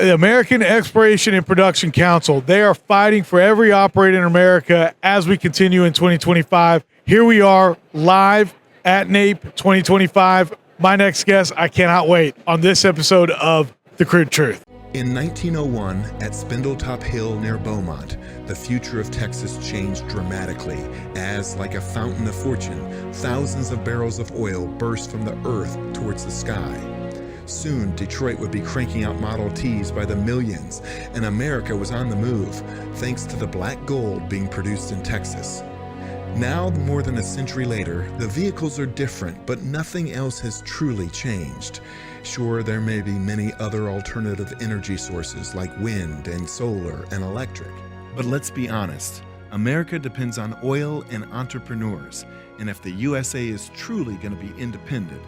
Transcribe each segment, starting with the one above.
The American Exploration and Production Council, they are fighting for every operator in America as we continue in 2025. Here we are live at NAPE 2025. My next guest, I cannot wait on this episode of The Crude Truth. In 1901, at Spindletop Hill near Beaumont, the future of Texas changed dramatically as, like a fountain of fortune, thousands of barrels of oil burst from the earth towards the sky. Soon, Detroit would be cranking out Model Ts by the millions, and America was on the move, thanks to the black gold being produced in Texas. Now, more than a century later, the vehicles are different, but nothing else has truly changed. Sure, there may be many other alternative energy sources like wind and solar and electric. But let's be honest, America depends on oil and entrepreneurs, and if the USA is truly going to be independent,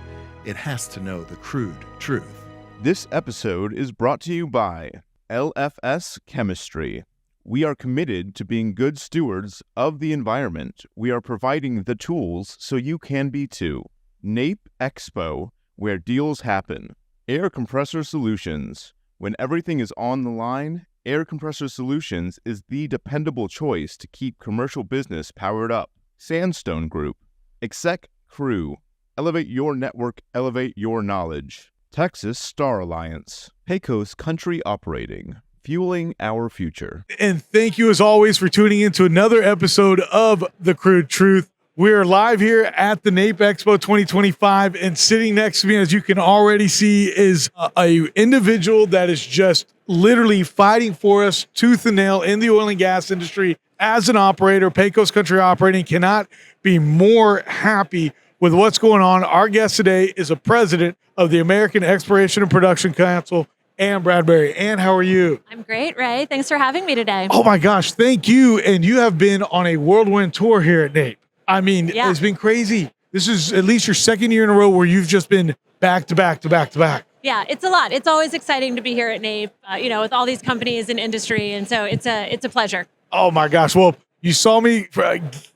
it has to know the crude truth. This episode is brought to you by LFS Chemistry. We are committed to being good stewards of the environment. We are providing the tools so you can be too. NAPE Expo, where deals happen. Air Compressor Solutions. When everything is on the line, Air Compressor Solutions is the dependable choice to keep commercial business powered up. Sandstone Group. Exec Crew. Elevate your network, elevate your knowledge. Texas Star Alliance. Pecos Country Operating. Fueling our future. And thank you as always for tuning into another episode of The Crude Truth. We're live here at the NAPE Expo 2025, and sitting next to me, as you can already see, is a individual that is just literally fighting for us tooth and nail in the oil and gas industry as an operator. Pecos Country Operating cannot be more happy with what's going on. Our guest today is a president of the American Exploration and Production Council, Ann Bradbury. Ann, how are you? I'm great, Ray. Thanks for having me today. Oh my gosh, thank you. And you have been on a whirlwind tour here at NAPE. I mean, It's been crazy. This is at least your second year in a row where you've just been back to back to back to back. Yeah, it's a lot. It's always exciting to be here at NAPE, with all these companies and industry. And so it's a pleasure. Oh my gosh. Well, you saw me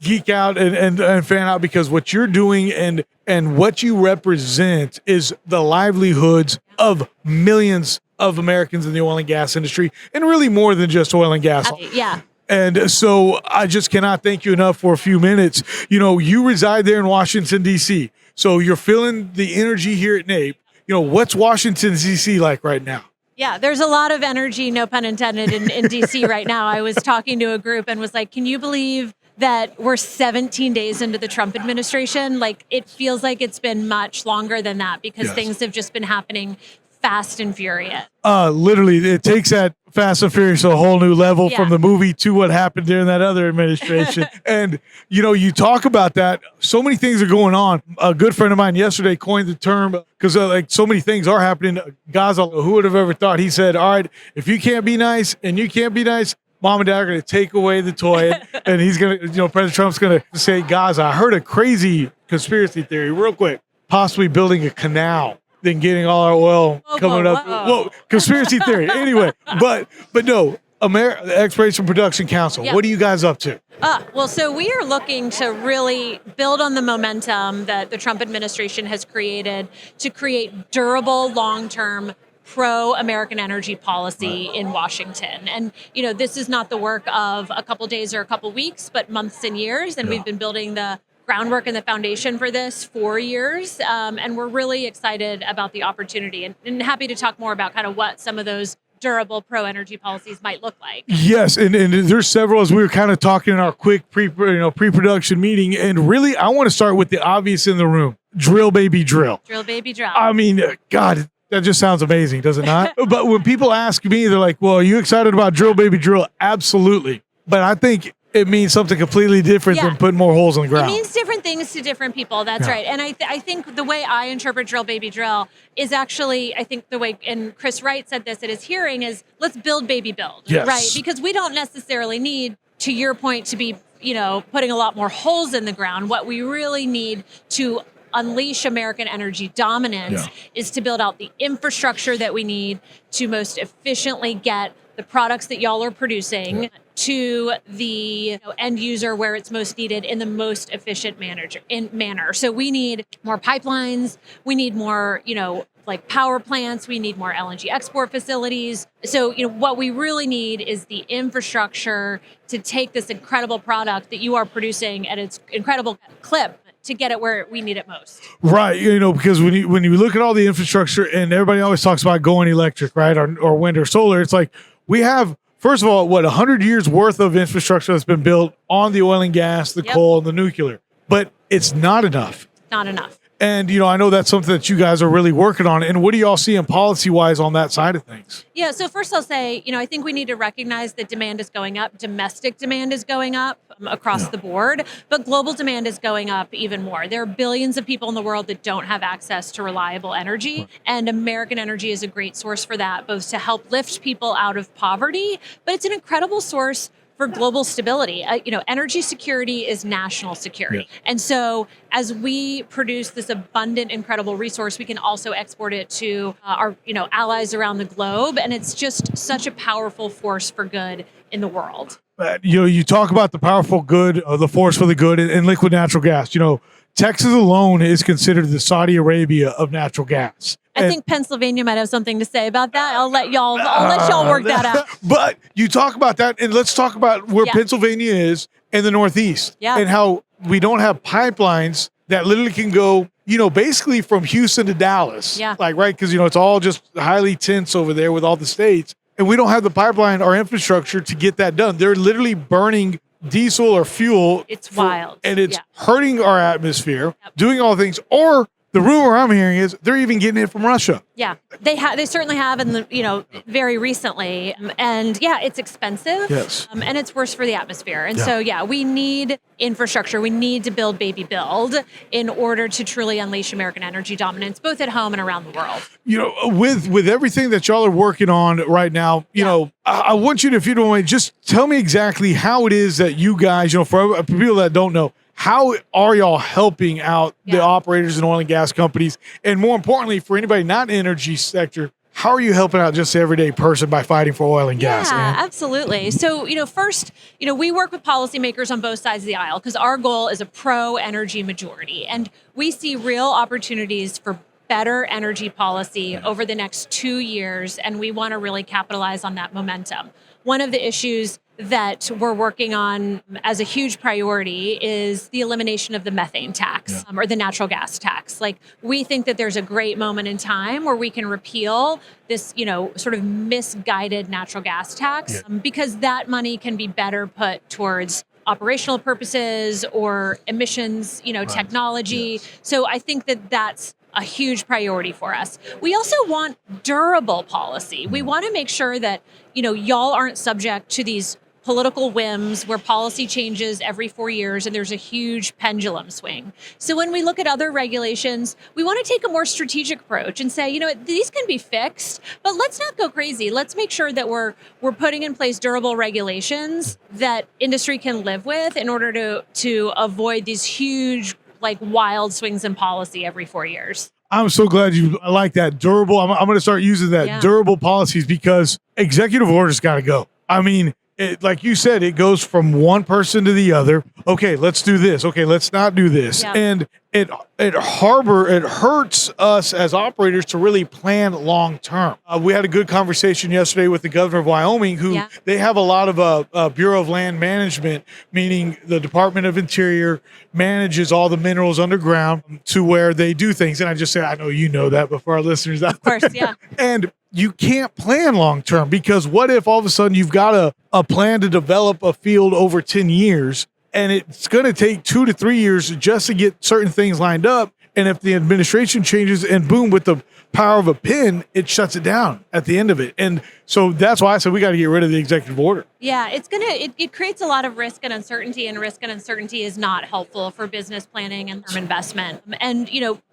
geek out and fan out because what you're doing and what you represent is the livelihoods of millions of Americans in the oil and gas industry, and really more than just oil and gas. Yeah. And so I just cannot thank you enough for a few minutes. You know, you reside there in Washington, D.C., so you're feeling the energy here at NAPE. You know, what's Washington, D.C. like right now? Yeah, there's a lot of energy, no pun intended, in D.C. right now. I was talking to a group and was like, can you believe that we're 17 days into the Trump administration? Like, it feels like it's been much longer than that because things have just been happening fast and furious. Literally, it takes that Fast and Furious to a whole new level from the movie to what happened during that other administration. And, you know, you talk about that. So many things are going on. A good friend of mine yesterday coined the term because like so many things are happening. Gaza, who would have ever thought? He said, all right, if you can't be nice and you can't be nice, Mom and Dad are going to take away the toy. And he's going to, President Trump's going to say Gaza. I heard a crazy conspiracy theory real quick, possibly building a canal. Than getting all our oil coming up. Whoa, conspiracy theory. Anyway, but no, the Exploration Production Council. What are you guys up to? So we are looking to really build on the momentum that the Trump administration has created to create durable, long-term, pro-American energy policy in Washington. And, this is not the work of a couple days or a couple weeks, but months and years. And we've been building the groundwork and the foundation for this for years. And we're really excited about the opportunity and happy to talk more about kind of what some of those durable pro-energy policies might look like. Yes, and there's several, as we were kind of talking in our quick pre-production meeting. And really, I want to start with the obvious in the room. Drill, baby, drill. Drill, baby, drill. I mean, God, that just sounds amazing, does it not? But when people ask me, they're like, well, are you excited about drill, baby, drill? Absolutely. But I think it means something completely different than putting more holes in the ground. It means different things to different people. That's right. And I think the way I interpret drill, baby, drill is actually, I think the way, and Chris Wright said this at his hearing, is let's build, baby, build. Yes. Right? Because we don't necessarily need, to your point, to be, putting a lot more holes in the ground. What we really need to unleash American energy dominance is to build out the infrastructure that we need to most efficiently get the products that y'all are producing to the end user where it's most needed in the most efficient manner. So we need more pipelines. We need more, like power plants. We need more LNG export facilities. So, what we really need is the infrastructure to take this incredible product that you are producing at its incredible clip to get it where we need it most. Right. Because when you look at all the infrastructure, and everybody always talks about going electric, right? Or wind or solar, it's like we have, first of all, 100 years worth of infrastructure that's been built on the oil and gas, the coal, and the nuclear. But it's not enough. Not enough. And, I know that's something that you guys are really working on. And what do y'all see in policy-wise on that side of things? Yeah, so first I'll say, I think we need to recognize that demand is going up. Domestic demand is going up across the board, but global demand is going up even more. There are billions of people in the world that don't have access to reliable energy, and American energy is a great source for that, both to help lift people out of poverty, but it's an incredible source for global stability. Energy security is national security. Yeah. And so as we produce this abundant, incredible resource, we can also export it to our allies around the globe. And it's just such a powerful force for good in the world. You talk about the powerful good, the force for the good in liquid natural gas. Texas alone is considered the Saudi Arabia of natural gas. I think Pennsylvania might have something to say about that. I'll let y'all work that out. But you talk about that, and let's talk about where Pennsylvania is in the Northeast, and how we don't have pipelines that literally can go, basically from Houston to Dallas. Yeah. Right? Because, it's all just highly tense over there with all the states. And we don't have the pipeline or infrastructure to get that done. They're literally burning diesel or fuel. It's wild. And it's hurting our atmosphere, doing all things. Or the rumor I'm hearing is they're even getting it from Russia. Yeah, they certainly have, very recently, and it's expensive. Yes, and it's worse for the atmosphere. And so we need infrastructure. We need to build in order to truly unleash American energy dominance, both at home and around the world. With everything that y'all are working on right now, I want you to, if you don't mind, just tell me exactly how it is that you guys, for people that don't know, how are y'all helping out the operators and oil and gas companies? And more importantly, for anybody not in the energy sector, how are you helping out just the everyday person by fighting for oil and gas? Yeah, absolutely. So, first, we work with policymakers on both sides of the aisle because our goal is a pro-energy majority. And we see real opportunities for better energy policy over the next 2 years, and we want to really capitalize on that momentum. One of the issues that we're working on as a huge priority is the elimination of the methane tax or the natural gas tax. We think that there's a great moment in time where we can repeal this, sort of misguided natural gas tax because that money can be better put towards operational purposes or emissions, technology. Yes. So I think that that's a huge priority for us. We also want durable policy. We want to make sure that, y'all aren't subject to these political whims where policy changes every 4 years and there's a huge pendulum swing. So when we look at other regulations, we want to take a more strategic approach and say, these can be fixed, but let's not go crazy. Let's make sure that we're putting in place durable regulations that industry can live with in order to avoid these huge, wild swings in policy every 4 years. I'm so glad I like that durable. I'm going to start using that durable policies because executive orders got to go. I mean, like you said, it goes from one person to the other. Okay, let's do this. Okay, let's not do this. Yeah. And it hurts us as operators to really plan long term. We had a good conversation yesterday with the governor of Wyoming, who they have a lot of Bureau of Land Management, meaning the Department of Interior manages all the minerals underground to where they do things. And I just say, I know you know that, but for our listeners, of course, yeah. And you can't plan long term because what if all of a sudden you've got a plan to develop a field over 10 years and it's going to take 2 to 3 years just to get certain things lined up. And if the administration changes and boom, with the power of a pin, it shuts it down at the end of it. And so that's why I said we got to get rid of the executive order. Yeah, it creates a lot of risk and uncertainty, and risk and uncertainty is not helpful for business planning and investment. And,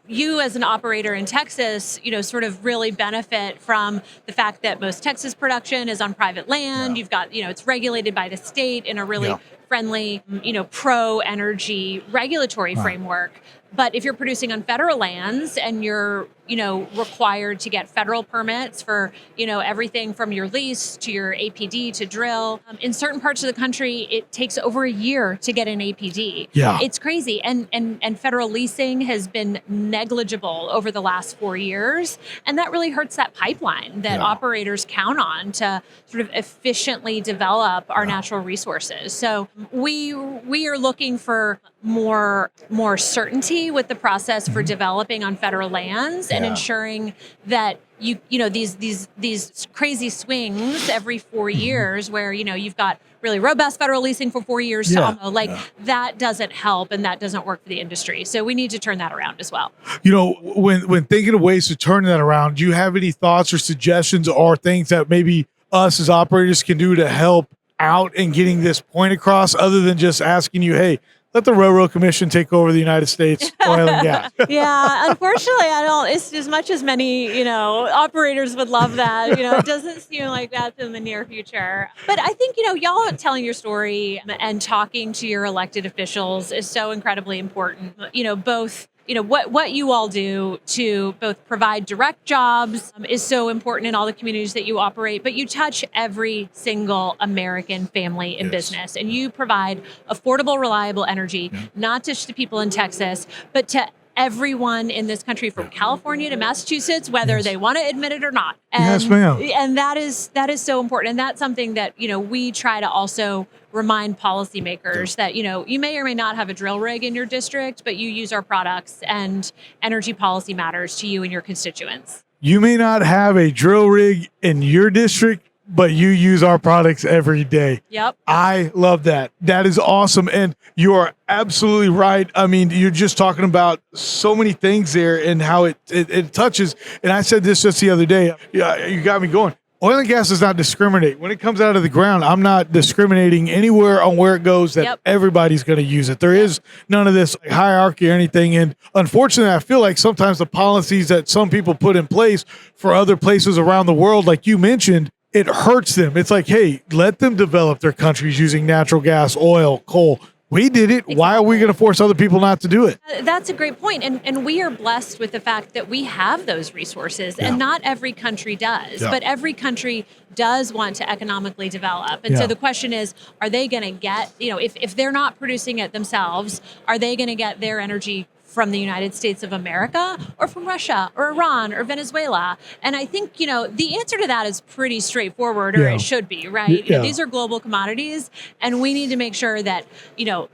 you as an operator in Texas, sort of really benefit from the fact that most Texas production is on private land. Yeah. You've got, it's regulated by the state in a really friendly, pro-energy regulatory framework. But if you're producing on federal lands and you're required to get federal permits for, everything from your lease to your APD to drill. In certain parts of the country, it takes over a year to get an APD. Yeah. It's crazy. And federal leasing has been negligible over the last 4 years. And that really hurts that pipeline that operators count on to sort of efficiently develop our natural resources. So we are looking for more certainty with the process for developing on federal lands and ensuring that these crazy swings every 4 years where you've got really robust federal leasing for 4 years to almost that doesn't help and that doesn't work for the industry. So we need to turn that around as well. When thinking of ways to turn that around, do you have any thoughts or suggestions or things that maybe us as operators can do to help out in getting this point across, other than just asking you, hey, let the Railroad Commission take over the United States oil and gas? Yeah, unfortunately, I don't. It's as much as many, operators would love that. It doesn't seem like that's in the near future. But I think, y'all telling your story and talking to your elected officials is so incredibly important. Both. What you all do to both provide direct jobs is so important in all the communities that you operate, but you touch every single American family in business, and you provide affordable, reliable energy, not just to people in Texas, but to everyone in this country, from California to Massachusetts, whether they want to admit it or not. And, yes, ma'am. And that is so important. And that's something that, we try to also remind policymakers that, you may or may not have a drill rig in your district, but you use our products, and energy policy matters to you and your constituents. You may not have a drill rig in your district, but you use our products every day. Yep. I love that. That is awesome. And you are absolutely right. I mean, you're just talking about so many things there and how it touches. And I said this just the other day. Yeah, you got me going. Oil and gas does not discriminate. When it comes out of the ground, I'm not discriminating anywhere on where it goes, that everybody's going to use it. There is none of this hierarchy or anything. And unfortunately, I feel like sometimes the policies that some people put in place for other places around the world, like you mentioned, it hurts them. It's like, hey, let them develop their countries using natural gas, oil, coal. We did it. Exactly. Why are we going to force other people not to do it? That's a great point. And we are blessed with the fact that we have those resources, and not every country does, but every country does want to economically develop. And so the question is, are they going to get, if they're not producing it themselves, are they going to get their energy from the United States of America or from Russia or Iran or Venezuela? And I think, the answer to that is pretty straightforward, or it should be, right? These are global commodities, and we need to make sure that,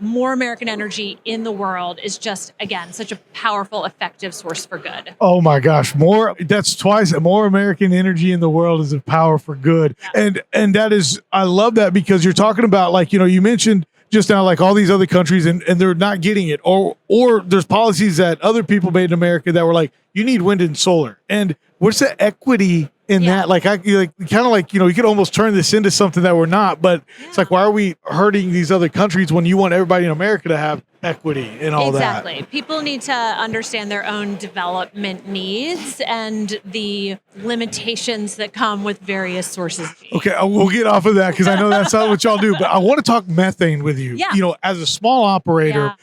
more American energy in the world is just, again, such a powerful, effective source for good. Oh my gosh. That's twice. More American energy in the world is a power for good. Yeah. And that is, I love that, because you're talking about, like, you mentioned just now, like all these other countries, and they're not getting it, or there's policies that other people made in America that were like, you need wind and solar. And what's the equity in that? Like, you could almost turn this into something that we're not, but it's like, why are we hurting these other countries when you want everybody in America to have equity and all that? Exactly. People need to understand their own development needs and the limitations that come with various sources. Okay, we'll get off of that because I know that's not what y'all do, but I want to talk methane with you. Yeah. As a small operator,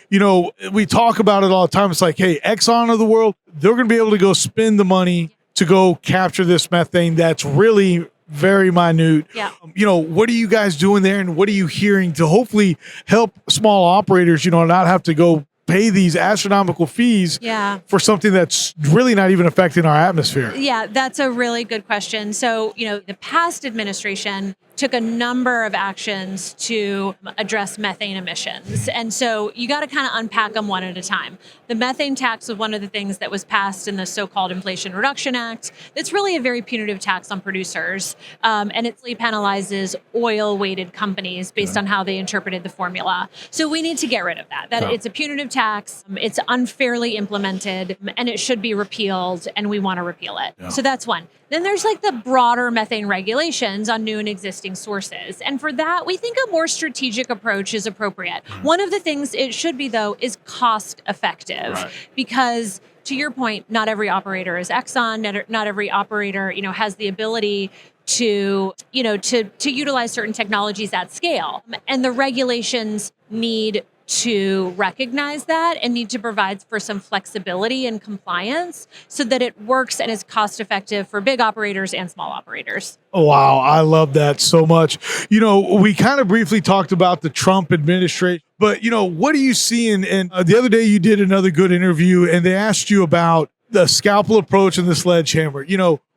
we talk about it all the time. It's like, hey, Exxon of the world, they're going to be able to go spend the money to go capture this methane that's really very minute. Yeah. What are you guys doing there, and what are you hearing to hopefully help small operators, not have to go pay these astronomical fees for something that's really not even affecting our atmosphere? Yeah, that's a really good question. So, the past administration took a number of actions to address methane emissions. And so you got to kind of unpack them one at a time. The methane tax was one of the things that was passed in the so-called Inflation Reduction Act. It's really a very punitive tax on producers, and it penalizes oil-weighted companies based on how they interpreted the formula. So we need to get rid of that. It's a punitive tax, it's unfairly implemented, and it should be repealed, and we want to repeal it. Yeah. So that's one. Then there's the broader methane regulations on new and existing sources. And for that, we think a more strategic approach is appropriate. One of the things it should be, though, is cost effective. Right. Because to your point, not every operator is Exxon, not every operator, has the ability to utilize certain technologies at scale. And the regulations need to recognize that and need to provide for some flexibility and compliance so that it works and is cost effective for big operators and small operators. Oh, wow. I love that so much. We kind of briefly talked about the Trump administration, but, what are you seeing? And the other day you did another good interview and they asked you about the scalpel approach and the sledgehammer.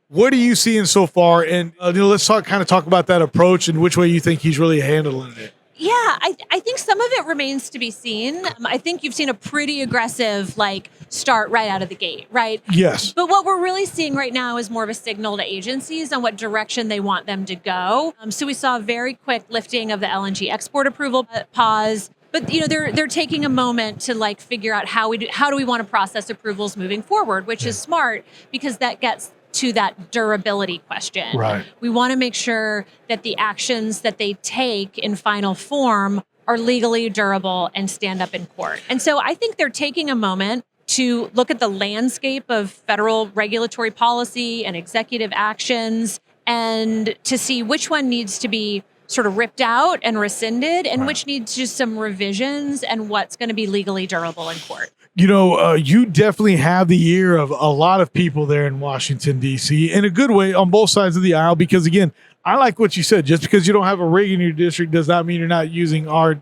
What are you seeing so far? And let's talk about that approach and which way you think he's really handling it. Yeah, I think some of it remains to be seen. I think you've seen a pretty aggressive start right out of the gate, right? Yes. But what we're really seeing right now is more of a signal to agencies on what direction they want them to go. So we saw a very quick lifting of the LNG export approval pause. But they're taking a moment to figure out how do we want to process approvals moving forward, which is smart because that gets to that durability question. Right. We want to make sure that the actions that they take in final form are legally durable and stand up in court. And so I think they're taking a moment to look at the landscape of federal regulatory policy and executive actions and to see which one needs to be sort of ripped out and rescinded and which needs just some revisions and what's going to be legally durable in court. You definitely have the ear of a lot of people there in Washington, D.C. in a good way on both sides of the aisle, because again, I like what you said. Just because you don't have a rig in your district does not mean you're not using art.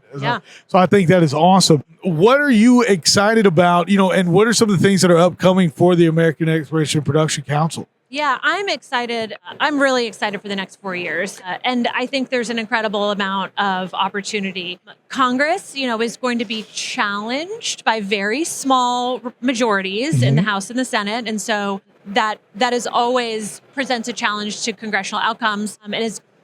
So I think that is awesome. What are you excited about, and what are some of the things that are upcoming for the American Exploration and Production Council? Yeah, I'm excited. I'm really excited for the next 4 years. And I think there's an incredible amount of opportunity. Congress, is going to be challenged by very small majorities in the House and the Senate. And so that is always presents a challenge to congressional outcomes.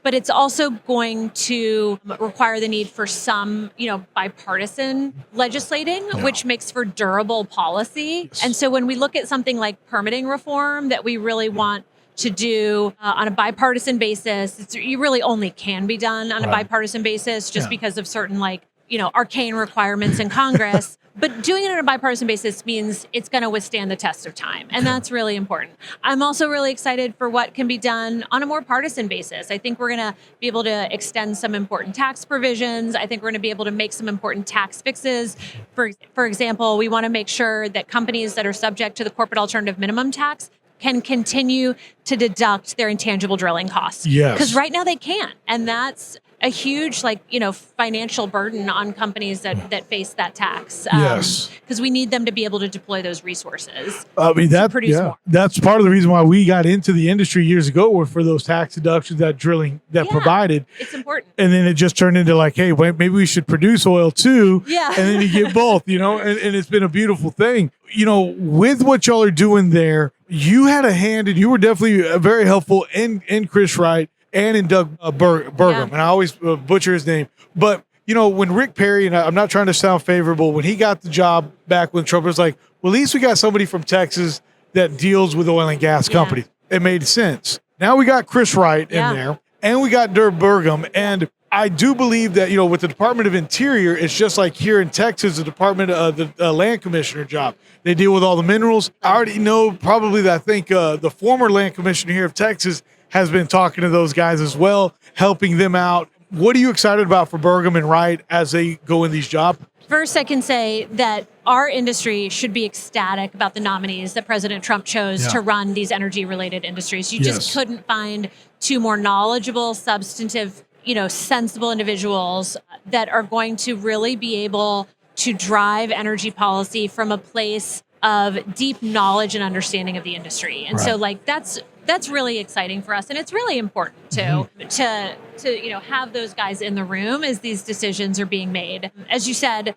But it's also going to require the need for some, bipartisan legislating, which makes for durable policy. Yes. And so when we look at something like permitting reform that we really want to do on a bipartisan basis, you really only can be done on a bipartisan basis just because of certain arcane requirements in Congress. But doing it on a bipartisan basis means it's going to withstand the test of time. And that's really important. I'm also really excited for what can be done on a more partisan basis. I think we're going to be able to extend some important tax provisions. I think we're going to be able to make some important tax fixes. For example, we want to make sure that companies that are subject to the corporate alternative minimum tax can continue to deduct their intangible drilling costs. Yes. Because right now they can't. And that's a huge, financial burden on companies that face that tax. Yes. Because we need them to be able to deploy those resources. to produce more. That's part of the reason why we got into the industry years ago, were for those tax deductions that drilling that provided. It's important. And then it just turned into hey, wait, maybe we should produce oil too. Yeah. And then you get both, and it's been a beautiful thing. With what y'all are doing there, you had a hand and you were definitely very helpful in Chris Wright and in Doug Burgum. And I always butcher his name. But, when Rick Perry, and I'm not trying to sound favorable, when he got the job back when Trump was well, at least we got somebody from Texas that deals with oil and gas companies. It made sense. Now we got Chris Wright in there, and we got Doug Burgum. And I do believe that, with the Department of Interior, it's just like here in Texas, the Department of the Land Commissioner job. They deal with all the minerals. I already know probably that I think the former Land Commissioner here of Texas has been talking to those guys as well, helping them out. What are you excited about for Burgum and Wright as they go in these jobs? First, I can say that our industry should be ecstatic about the nominees that President Trump chose to run these energy-related industries. You just couldn't find two more knowledgeable, substantive, sensible individuals that are going to really be able to drive energy policy from a place of deep knowledge and understanding of the industry. And so that's really exciting for us. And it's really important too, to have those guys in the room as these decisions are being made. As you said,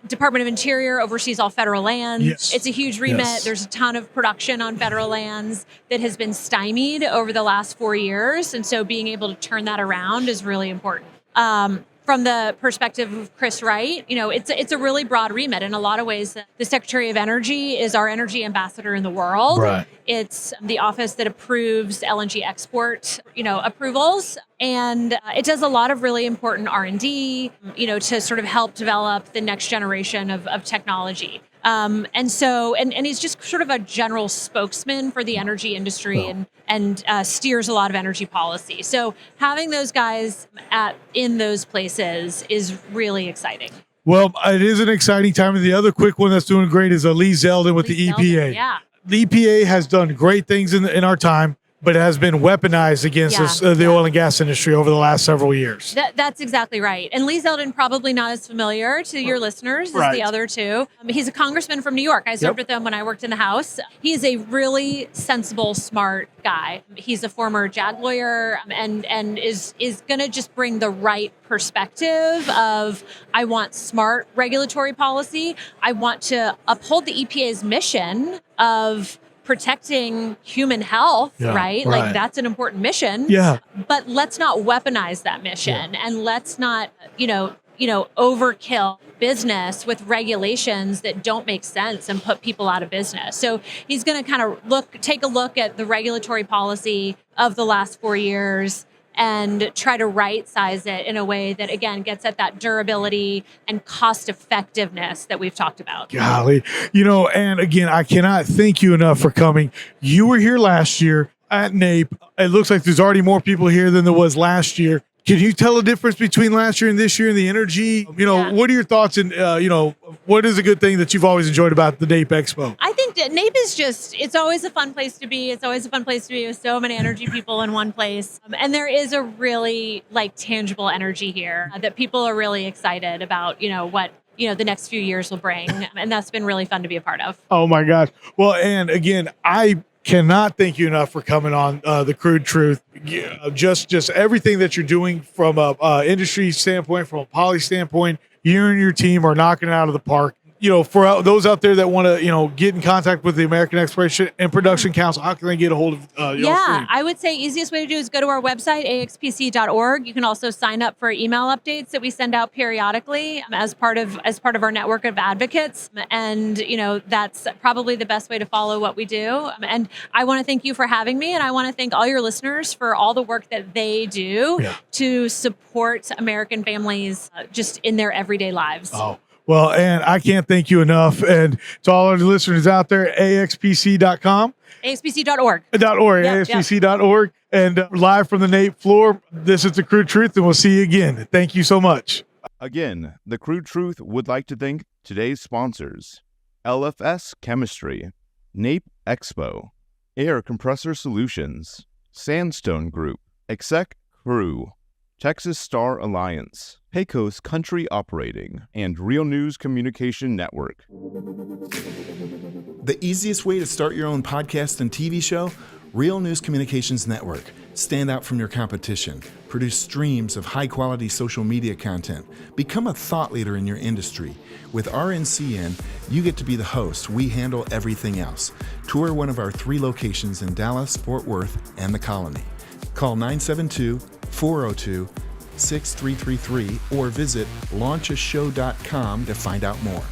Department of Interior oversees all federal lands. Yes. It's a huge remit. Yes. There's a ton of production on federal lands that has been stymied over the last 4 years. And so being able to turn that around is really important. From the perspective of Chris Wright, it's a really broad remit. In a lot of ways, the Secretary of Energy is our energy ambassador in the world. Right. It's the office that approves LNG export, approvals. And it does a lot of really important R&D, to sort of help develop the next generation of technology. And he's just sort of a general spokesman for the energy industry and steers a lot of energy policy. So having those guys in those places is really exciting. Well, it is an exciting time. And the other quick one that's doing great is Lee Zeldin with the EPA. Yeah. The EPA has done great things in our time, but it has been weaponized against the oil and gas industry over the last several years. That's exactly right. And Lee Zeldin, probably not as familiar to your listeners as the other two. He's a congressman from New York. I served with him when I worked in the House. He's a really sensible, smart guy. He's a former JAG lawyer and is going to just bring the right perspective of, I want smart regulatory policy. I want to uphold the EPA's mission of protecting human health, right? Like that's an important mission. Yeah. But let's not weaponize that mission and let's not, overkill business with regulations that don't make sense and put people out of business. So he's going to kind of take a look at the regulatory policy of the last 4 years and try to right size it in a way that, again, gets at that durability and cost effectiveness that we've talked about. Golly. And again, I cannot thank you enough for coming. You were here last year at NAPE. It looks like there's already more people here than there was last year. Can you tell the difference between last year and this year in the energy? What are your thoughts? And, what is a good thing that you've always enjoyed about the NAPE Expo? I think that NAPE is it's always a fun place to be. It's always a fun place to be with so many energy people in one place. And there is a really tangible energy here that people are really excited about, what the next few years will bring. And that's been really fun to be a part of. Oh my gosh. Well, and again, I cannot thank you enough for coming on the Crude Truth. Just everything that you're doing from a industry standpoint, from a poly standpoint, you and your team are knocking it out of the park. For those out there that want to, get in contact with the American Exploration and Production Council, how can they get a hold of your team? I would say easiest way to do is go to our website, AXPC.org. You can also sign up for email updates that we send out periodically as part of our network of advocates. And, that's probably the best way to follow what we do. And I want to thank you for having me. And I want to thank all your listeners for all the work that they do to support American families just in their everyday lives. Oh. Well, and I can't thank you enough. And to all our listeners out there, AXPC.com. AXPC.org. AXPC.org. And live from the NAPE floor, this is the Crude Truth, and we'll see you again. Thank you so much. Again, the Crude Truth would like to thank today's sponsors: LFS Chemistry, NAPE Expo, Air Compressor Solutions, Sandstone Group, Exec Crew, Texas Star Alliance, Pecos Country Operating, and Real News Communication Network. The easiest way to start your own podcast and TV show? Real News Communications Network. Stand out from your competition. Produce streams of high-quality social media content. Become a thought leader in your industry. With RNCN, you get to be the host. We handle everything else. Tour one of our 3 locations in Dallas, Fort Worth, and the Colony. Call 972-402-6333 or visit launchashow.com to find out more.